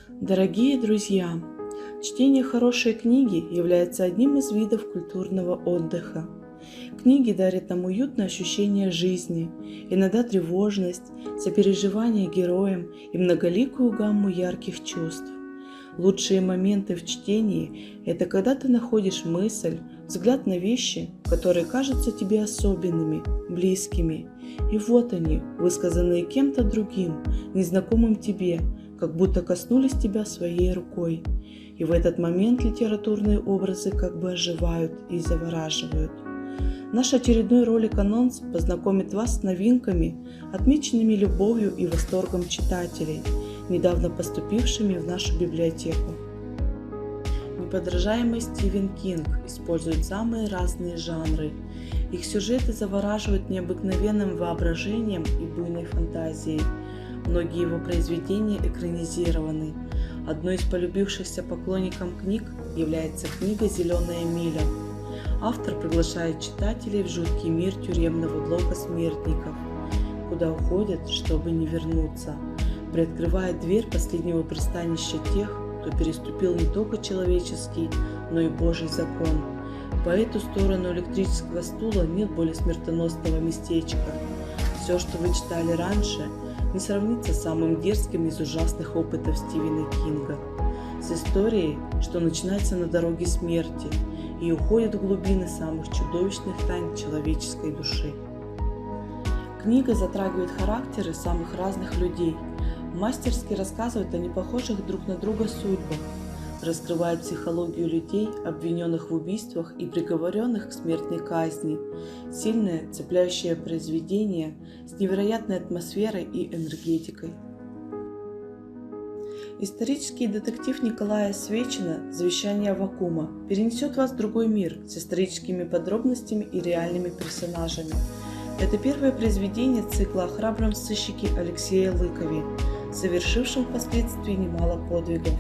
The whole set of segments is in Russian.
Дорогие друзья, чтение хорошей книги является одним из видов культурного отдыха. Книги дарят нам уютное ощущение жизни, иногда тревожность, сопереживание героям и многоликую гамму ярких чувств. Лучшие моменты в чтении – это когда ты находишь мысль, взгляд на вещи, которые кажутся тебе особенными, близкими. И вот они, высказанные кем-то другим, незнакомым тебе, как будто коснулись тебя своей рукой. И в этот момент литературные образы как бы оживают и завораживают. Наш очередной ролик-анонс познакомит вас с новинками, отмеченными любовью и восторгом читателей, недавно поступившими в нашу библиотеку. Неподражаемый Стивен Кинг использует самые разные жанры. Их сюжеты завораживают необыкновенным воображением и буйной фантазией. Многие его произведения экранизированы. Одной из полюбившихся поклонникам книг является книга «Зеленая миля». Автор приглашает читателей в жуткий мир тюремного блока смертников, куда уходят, чтобы не вернуться, приоткрывая дверь последнего пристанища тех, кто переступил не только человеческий, но и Божий закон. По эту сторону электрического стула нет более смертоносного местечка. Все, что вы читали раньше, не сравнится с самым дерзким из ужасных опытов Стивена Кинга. С историей, что начинается на дороге смерти и уходит в глубины самых чудовищных тайн человеческой души. Книга затрагивает характеры самых разных людей, мастерски рассказывает о непохожих друг на друга судьбах, раскрывает психологию людей, обвиненных в убийствах и приговоренных к смертной казни. Сильное, цепляющее произведение с невероятной атмосферой и энергетикой. Исторический детектив Николая Свечина «Завещание Аввакума» перенесет вас в другой мир с историческими подробностями и реальными персонажами. Это первое произведение цикла о храбром сыщике Алексее Лыкове, совершившем впоследствии немало подвигов.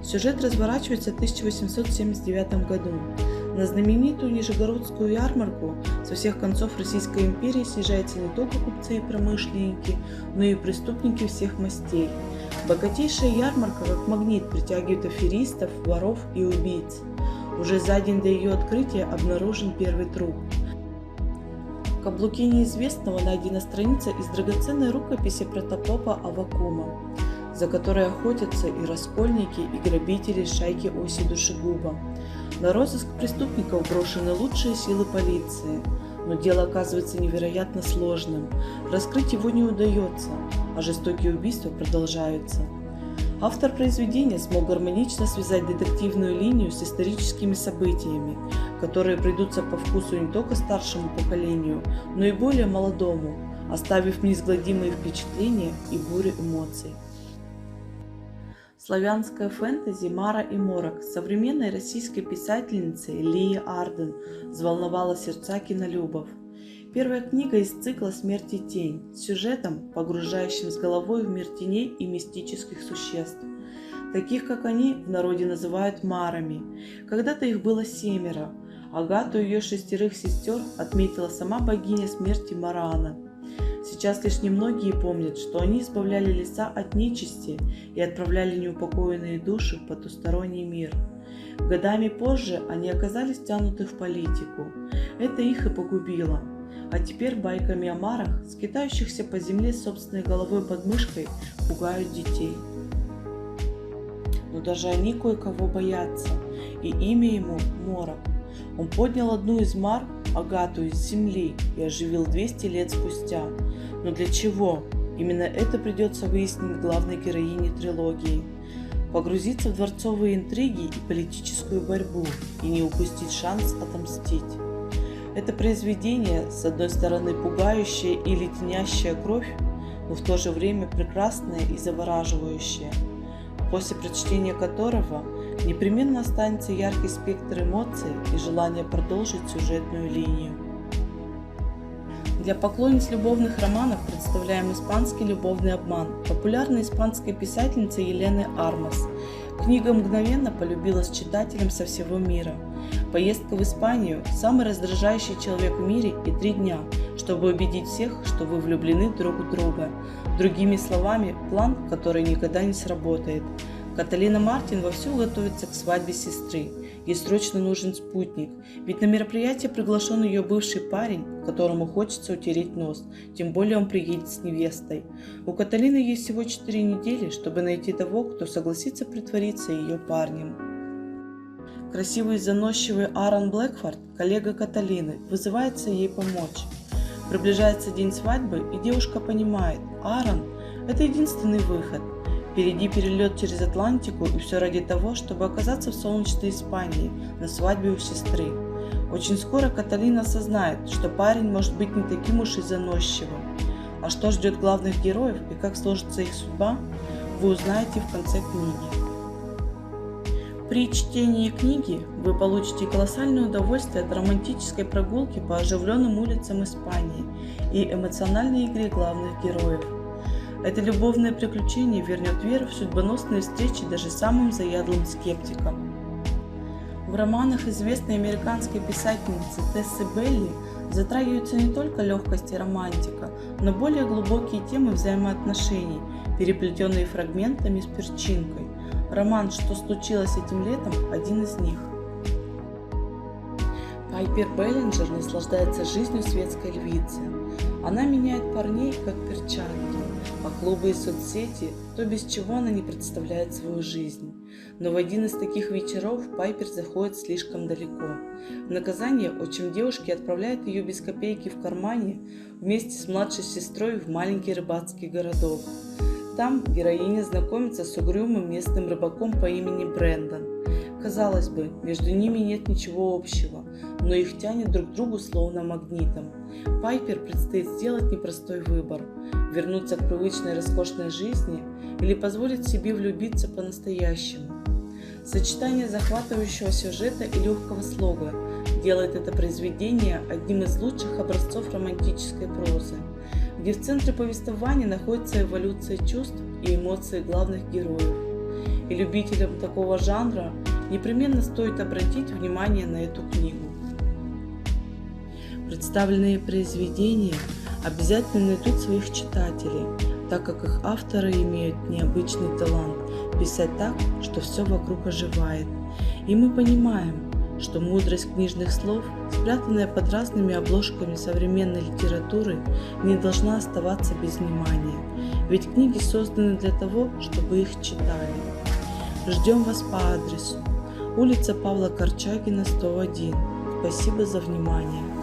Сюжет разворачивается в 1879 году. На знаменитую Нижегородскую ярмарку со всех концов Российской империи съезжаются не только купцы и промышленники, но и преступники всех мастей. Богатейшая ярмарка как магнит притягивает аферистов, воров и убийц. Уже за день до ее открытия обнаружен первый труп. В каблуке неизвестного найдена страница из драгоценной рукописи протопопа Аввакума, за которой охотятся и раскольники, и грабители шайки Оси Душегуба. На розыск преступников брошены лучшие силы полиции, но дело оказывается невероятно сложным. Раскрыть его не удается, а жестокие убийства продолжаются. Автор произведения смог гармонично связать детективную линию с историческими событиями, которые придутся по вкусу не только старшему поколению, но и более молодому, оставив неизгладимые впечатления и бурю эмоций. Славянская фэнтези «Мара и Морок» современной российской писательницы Лии Арден взволновала сердца кинолюбов. Первая книга из цикла «Смерть и тень» с сюжетом, погружающим с головой в мир теней и мистических существ. Таких, как они, в народе называют марами. Когда-то их было 7. Агату и ее 6 сестер отметила сама богиня смерти Марана. Сейчас лишь немногие помнят, что они избавляли леса от нечисти и отправляли неупокоенные души в потусторонний мир. Годами позже они оказались втянуты в политику. Это их и погубило. А теперь байками о марах, скитающихся по земле с собственной головой под мышкой, пугают детей. Но даже они кое-кого боятся, и имя ему Морок. Он поднял одну из мар, Агату, из земли и оживил 200 лет спустя. Но для чего? Именно это придется выяснить главной героине трилогии. Погрузиться в дворцовые интриги и политическую борьбу и не упустить шанс отомстить. Это произведение, с одной стороны, пугающее и леденящее кровь, но в то же время прекрасное и завораживающее, после прочтения которого непременно останется яркий спектр эмоций и желание продолжить сюжетную линию. Для поклонниц любовных романов представляем испанский любовный обман популярной испанской писательницы Елены Армас. Книга мгновенно полюбилась читателям со всего мира. Поездка в Испанию – самый раздражающий человек в мире и 3 дня, чтобы убедить всех, что вы влюблены друг в друга. Другими словами, план, который никогда не сработает. Каталина Мартин вовсю готовится к свадьбе сестры. Ей срочно нужен спутник, ведь на мероприятие приглашен ее бывший парень, которому хочется утереть нос, тем более он приедет с невестой. У Каталины есть всего 4 недели, чтобы найти того, кто согласится притвориться ее парнем. Красивый и заносчивый Аарон Блэкфорд, коллега Каталины, вызывается ей помочь. Приближается день свадьбы, и девушка понимает, Аарон – это единственный выход. Впереди перелет через Атлантику, и все ради того, чтобы оказаться в солнечной Испании на свадьбе у сестры. Очень скоро Каталина осознает, что парень может быть не таким уж и заносчивым. А что ждет главных героев и как сложится их судьба, вы узнаете в конце книги. При чтении книги вы получите колоссальное удовольствие от романтической прогулки по оживленным улицам Испании и эмоциональной игре главных героев. Это любовное приключение вернет веру в судьбоносные встречи даже самым заядлым скептикам. В романах известной американской писательницы Тессы Белли затрагиваются не только легкость и романтика, но более глубокие темы взаимоотношений, переплетенные фрагментами с перчинкой. Роман «Что случилось этим летом» – один из них. Пайпер Беллинджер наслаждается жизнью светской львицы. Она меняет парней как перчатки, а клубы и соцсети – то, без чего она не представляет свою жизнь. Но в один из таких вечеров Пайпер заходит слишком далеко. В наказание отчим девушки отправляет ее без копейки в кармане вместе с младшей сестрой в маленький рыбацкий городок. Там героиня знакомится с угрюмым местным рыбаком по имени Брэндон. Казалось бы, между ними нет ничего общего, но их тянет друг к другу словно магнитом. Пайпер предстоит сделать непростой выбор – вернуться к привычной роскошной жизни или позволить себе влюбиться по-настоящему. Сочетание захватывающего сюжета и легкого слога делает это произведение одним из лучших образцов романтической прозы, где в центре повествования находится эволюция чувств и эмоций главных героев. И любителям такого жанра непременно стоит обратить внимание на эту книгу. Представленные произведения обязательно найдут своих читателей, так как их авторы имеют необычный талант писать так, что все вокруг оживает. И мы понимаем, что мудрость книжных слов, спрятанная под разными обложками современной литературы, не должна оставаться без внимания, ведь книги созданы для того, чтобы их читали. Ждем вас по адресу: улица Павла Корчагина, 101. Спасибо за внимание.